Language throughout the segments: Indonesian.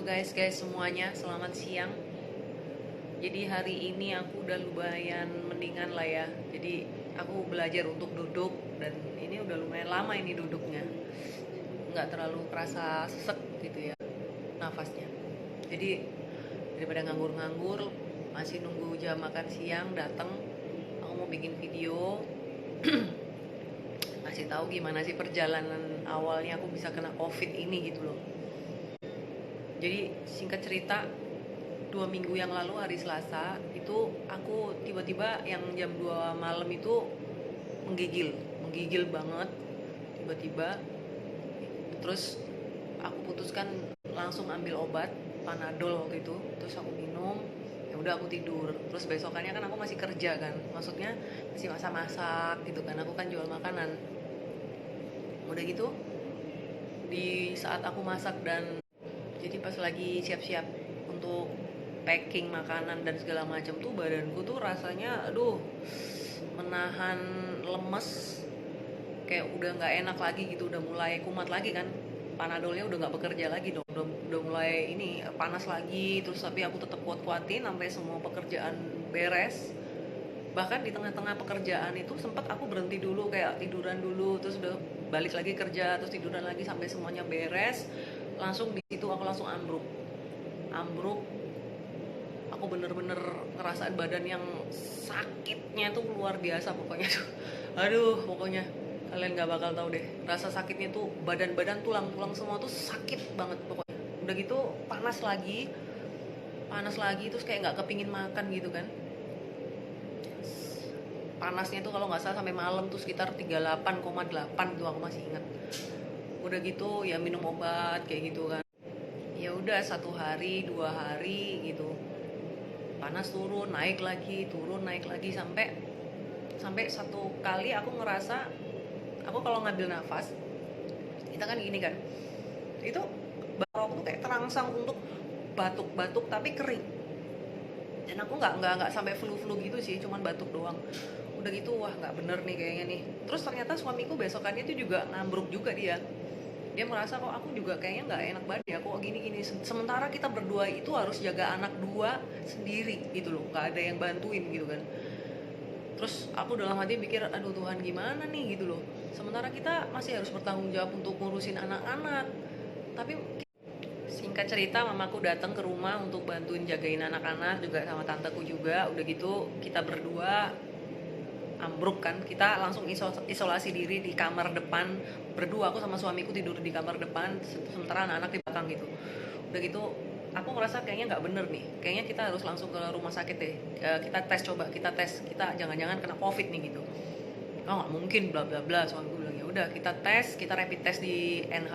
guys semuanya, selamat siang. Jadi hari ini aku udah lumayan mendingan lah ya. Jadi aku belajar untuk duduk dan ini udah lumayan lama ini duduknya. Nggak terlalu kerasa sesek gitu ya nafasnya. Jadi daripada nganggur-nganggur masih nunggu jam makan siang datang, aku mau bikin video ngasih tahu gimana sih perjalanan awalnya aku bisa kena COVID ini gitu loh. Jadi singkat cerita, 2 minggu yang lalu hari Selasa itu aku tiba-tiba yang jam 2 malam itu menggigil banget tiba-tiba. Terus aku putuskan langsung ambil obat Panadol waktu itu, terus aku minum. Ya udah aku tidur. Terus besokannya kan aku masih kerja kan, maksudnya masih masak-masak gitu kan, aku kan jual makanan. Udah gitu di saat aku masak dan jadi pas lagi siap-siap untuk packing makanan dan segala macam tuh badanku tuh rasanya aduh menahan lemes, kayak udah nggak enak lagi gitu, udah mulai kumat lagi kan, panadolnya udah nggak bekerja lagi dong, udah mulai ini panas lagi. Terus tapi aku tetap kuat-kuatin sampai semua pekerjaan beres. Bahkan di tengah-tengah pekerjaan itu sempat aku berhenti dulu, kayak tiduran dulu, terus udah balik lagi kerja, terus tiduran lagi sampai semuanya beres. Langsung di situ aku langsung ambruk. Aku bener-bener ngerasain badan yang sakitnya tuh luar biasa pokoknya tuh. Aduh, pokoknya kalian nggak bakal tahu deh rasa sakitnya tuh, badan tulang semua tuh sakit banget pokoknya. Udah gitu panas lagi terus kayak nggak kepingin makan gitu kan. Panasnya tuh kalau nggak salah sampai malam tuh sekitar 38,8 tuh, aku masih ingat. Udah gitu ya minum obat kayak gitu kan. Ya udah 1 hari 2 hari gitu, panas turun naik lagi sampai satu kali aku ngerasa, aku kalau ngambil nafas kita kan gini kan, itu baru aku tuh kayak terangsang untuk batuk-batuk tapi kering. Dan aku nggak sampai flu gitu sih, cuman batuk doang. Udah gitu wah nggak bener nih kayaknya nih. Terus ternyata suamiku besokannya tuh juga ngambruk juga dia merasa kok aku juga kayaknya nggak enak badan ya, kok gini sementara kita berdua itu harus jaga anak 2 sendiri gitu loh, nggak ada yang bantuin gitu kan. Terus aku dalam hati pikir aduh Tuhan gimana nih gitu loh, sementara kita masih harus bertanggung jawab untuk ngurusin anak-anak. Tapi singkat cerita mamaku datang ke rumah untuk bantuin jagain anak-anak juga sama tanteku juga. Udah gitu kita berdua ambruk kan, kita langsung isolasi diri di kamar depan berdua. Aku sama suamiku tidur di kamar depan, sementara anak-anak di belakang gitu. Udah gitu aku ngerasa kayaknya nggak bener nih, kayaknya kita harus langsung ke rumah sakit deh. Kita tes, kita jangan-jangan kena covid nih gitu. Oh nggak mungkin bla bla bla, suamiku bilang. Ya udah kita tes, kita rapid test di NH.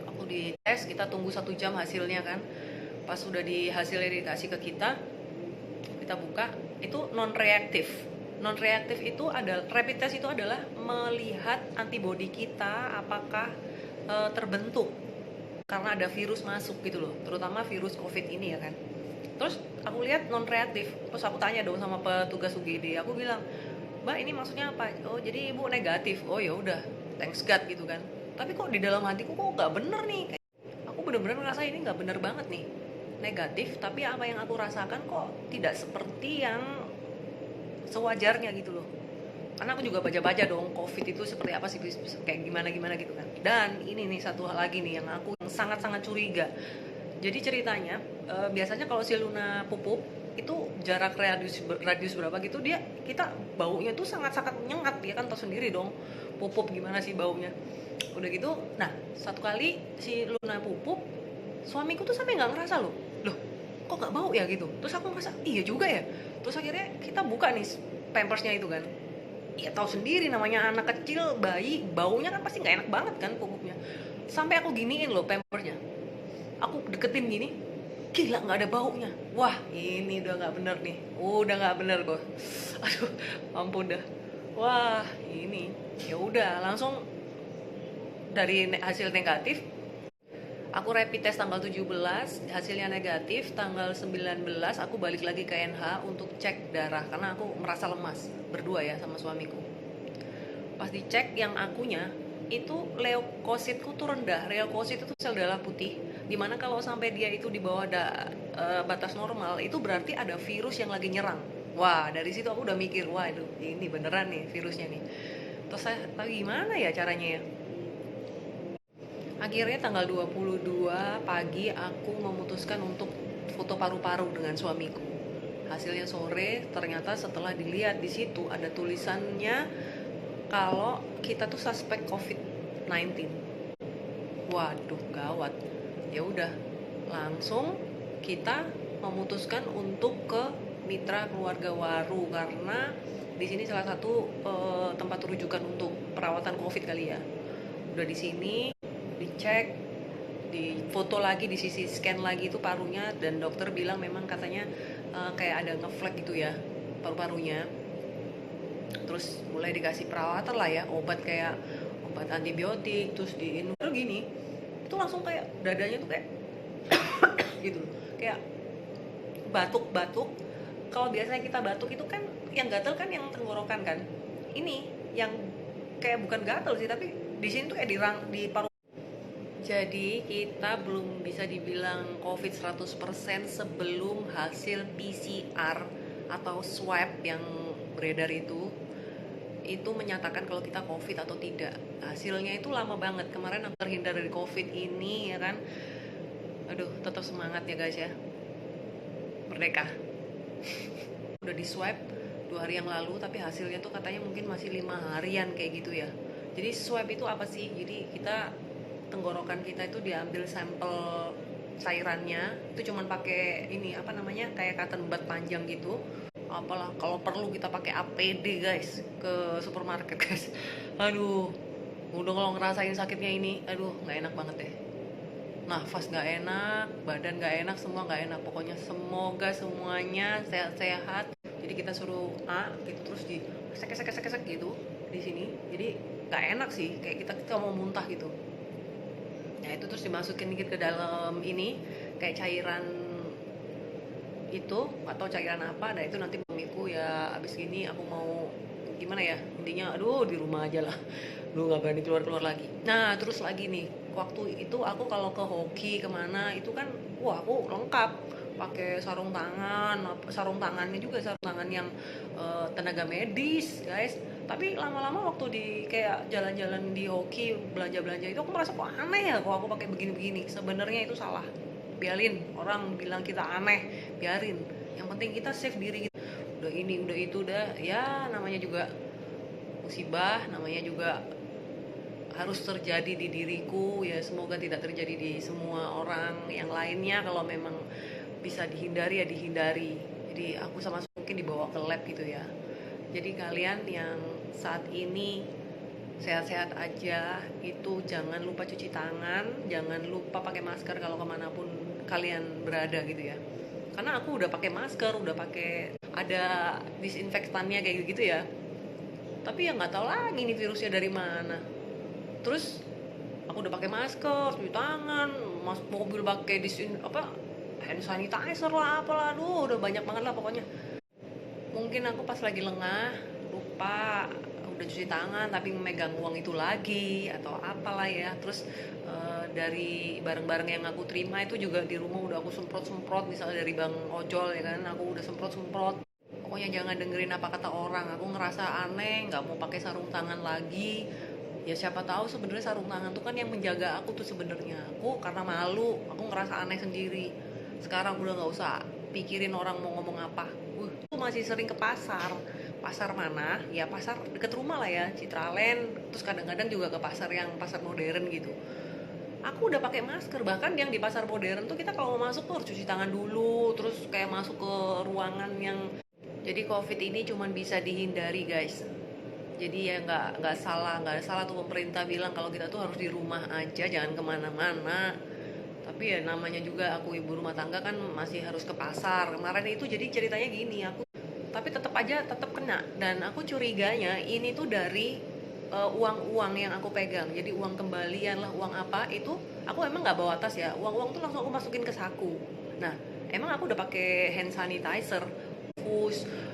Aku di tes, kita tunggu 1 jam hasilnya kan. Pas sudah di hasilnya dikasih ke kita buka, itu non reaktif itu adalah, rapid test itu adalah melihat antibodi kita apakah terbentuk karena ada virus masuk gitu loh, terutama virus COVID ini ya kan. Terus aku lihat non reaktif, terus aku tanya dong sama petugas UGD, aku bilang, Mbak ini maksudnya apa? Oh jadi ibu negatif. Oh ya udah, thanks God gitu kan. Tapi kok di dalam hatiku kok nggak bener nih, aku bener-bener ngerasa ini nggak bener banget nih, negatif tapi apa yang aku rasakan kok tidak seperti yang sewajarnya gitu loh. Karena aku juga baca-baca dong COVID itu seperti apa sih, kayak gimana gitu kan. Dan ini nih satu hal lagi nih yang aku sangat-sangat curiga. Jadi ceritanya biasanya kalau si Luna pupuk itu jarak radius berapa gitu, kita baunya tuh sangat-sangat menyengat. Dia kan tahu sendiri dong pupuk gimana sih baunya. Udah gitu, nah satu kali si Luna pupuk, suamiku tuh sampai nggak ngerasa loh kok nggak bau ya gitu. Terus aku ngerasa iya juga ya. Terus akhirnya kita buka nih pampersnya itu kan, ya tahu sendiri namanya anak kecil bayi, baunya kan pasti nggak enak banget kan pupuknya. Sampai aku giniin loh pampersnya, aku deketin gini, gila nggak ada baunya. Wah ini udah nggak bener nih, udah nggak bener kok. Aduh ampun dah. Wah ini ya udah langsung dari hasil negatif. Aku rapid test tanggal 17, hasilnya negatif. Tanggal 19 aku balik lagi ke NH untuk cek darah karena aku merasa lemas, berdua ya sama suamiku. Pas dicek yang akunya itu leukositku tuh rendah. Leukosit itu sel darah putih, Dimana kalau sampai dia itu di bawah batas normal, itu berarti ada virus yang lagi nyerang. Wah, dari situ aku udah mikir, wah itu ini beneran nih virusnya nih. Terus saya, tapi gimana ya caranya ya? Akhirnya tanggal 22 pagi aku memutuskan untuk foto paru-paru dengan suamiku. Hasilnya sore, ternyata setelah dilihat di situ ada tulisannya kalau kita tuh suspek COVID-19. Waduh, gawat. Ya udah, langsung kita memutuskan untuk ke mitra keluarga Waru karena di sini salah satu tempat rujukan untuk perawatan COVID kali ya. Udah di sini dicek, di foto lagi, di sisi scan lagi itu parunya, dan dokter bilang memang katanya kayak ada ngeflek gitu ya paru-parunya. Terus mulai dikasih perawatan lah ya, obat kayak obat antibiotik, terus gini, itu langsung kayak dadanya tuh kayak gitu, kayak batuk-batuk. Kalau biasanya kita batuk itu kan yang gatel kan yang tenggorokan kan, ini yang kayak bukan gatel sih, tapi di sini tuh kayak di paru. Jadi kita belum bisa dibilang COVID 100% sebelum hasil PCR atau swab yang beredar itu menyatakan kalau kita COVID atau tidak. Hasilnya itu lama banget. Kemarin aku terhindar dari COVID ini ya kan. Aduh, tetap semangat ya guys ya. Merdeka. Udah di swab 2 hari yang lalu, tapi hasilnya tuh katanya mungkin masih 5 harian kayak gitu ya. Jadi swab itu apa sih? Jadi kita tenggorokan kita itu diambil sampel cairannya, itu cuman pakai ini apa namanya kayak cotton bud panjang gitu. Apalah kalau perlu kita pakai APD guys ke supermarket guys. Aduh, udah kalau ngerasain sakitnya ini, aduh nggak enak banget deh. Nafas nggak enak, badan nggak enak, semua nggak enak. Pokoknya semoga semuanya sehat-sehat. Jadi kita suruh gitu terus di kesek gitu di sini. Jadi nggak enak sih, kayak kita mau muntah gitu. Nah itu terus dimasukin dikit ke dalam ini kayak cairan itu atau cairan apa. Nah itu nanti mamiku ya abis gini aku mau gimana ya, intinya aduh di rumah aja lah, lu nggak berani keluar lagi. Nah terus lagi nih, waktu itu aku kalau ke hoki kemana itu kan wah aku lengkap pakai sarung tangannya juga sarung tangan yang tenaga medis guys. Tapi lama-lama waktu di kayak jalan-jalan di hoki, belanja-belanja itu aku merasa kok aneh ya kalau aku pakai begini-begini. Sebenarnya itu salah, biarin orang bilang kita aneh, biarin, yang penting kita save diri kita. Udah ini udah itu udah ya, namanya juga musibah, namanya juga harus terjadi di diriku ya, semoga tidak terjadi di semua orang yang lainnya. Kalau memang bisa dihindari ya dihindari. Jadi aku sama mungkin dibawa ke lab gitu ya. Jadi kalian yang saat ini sehat-sehat aja, itu jangan lupa cuci tangan, jangan lupa pakai masker kalau kemanapun kalian berada gitu ya. Karena aku udah pakai masker, udah pakai ada disinfektannya kayak gitu ya. Tapi ya nggak tahu lagi nih virusnya dari mana. Terus aku udah pakai masker, cuci tangan, masuk mobil pakai hand sanitizer lah, apalah, aduh udah banyak banget lah pokoknya. Mungkin aku pas lagi lengah lupa udah cuci tangan tapi memegang uang itu lagi atau apalah ya. Terus dari barang-barang yang aku terima itu juga di rumah udah aku semprot misalnya dari bang ojol ya kan, aku udah semprot. Pokoknya jangan dengerin apa kata orang. Aku ngerasa aneh, nggak mau pakai sarung tangan lagi. Ya siapa tahu sebenarnya sarung tangan tuh kan yang menjaga aku tuh sebenarnya. Aku karena malu, aku ngerasa aneh sendiri. Sekarang udah nggak usah pikirin orang mau ngomong apa. Aku masih sering ke pasar mana ya, pasar deket rumah lah ya, Citraland. Terus kadang-kadang juga ke pasar modern gitu. Aku udah pakai masker. Bahkan yang di pasar modern tuh kita kalau mau masuk tuh harus cuci tangan dulu, terus kayak masuk ke ruangan yang. Jadi COVID ini cuman bisa dihindari guys. Jadi ya nggak salah tuh pemerintah bilang kalau kita tuh harus di rumah aja, jangan kemana-mana. Tapi ya namanya juga aku ibu rumah tangga kan masih harus ke pasar. Kemarin itu jadi ceritanya gini, aku tapi tetap kena. Dan aku curiganya ini tuh dari uang yang aku pegang. Jadi uang kembalian lah, uang apa itu aku emang nggak bawa tas ya. Uang tuh langsung aku masukin ke saku. Nah emang aku udah pakai hand sanitizer,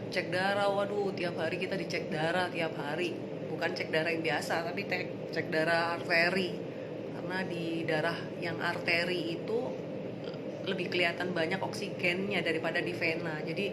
cek darah. Waduh tiap hari kita dicek darah tiap hari. Bukan cek darah yang biasa tapi cek darah arteri. karena di darah yang arteri itu lebih kelihatan banyak oksigennya daripada di vena. Jadi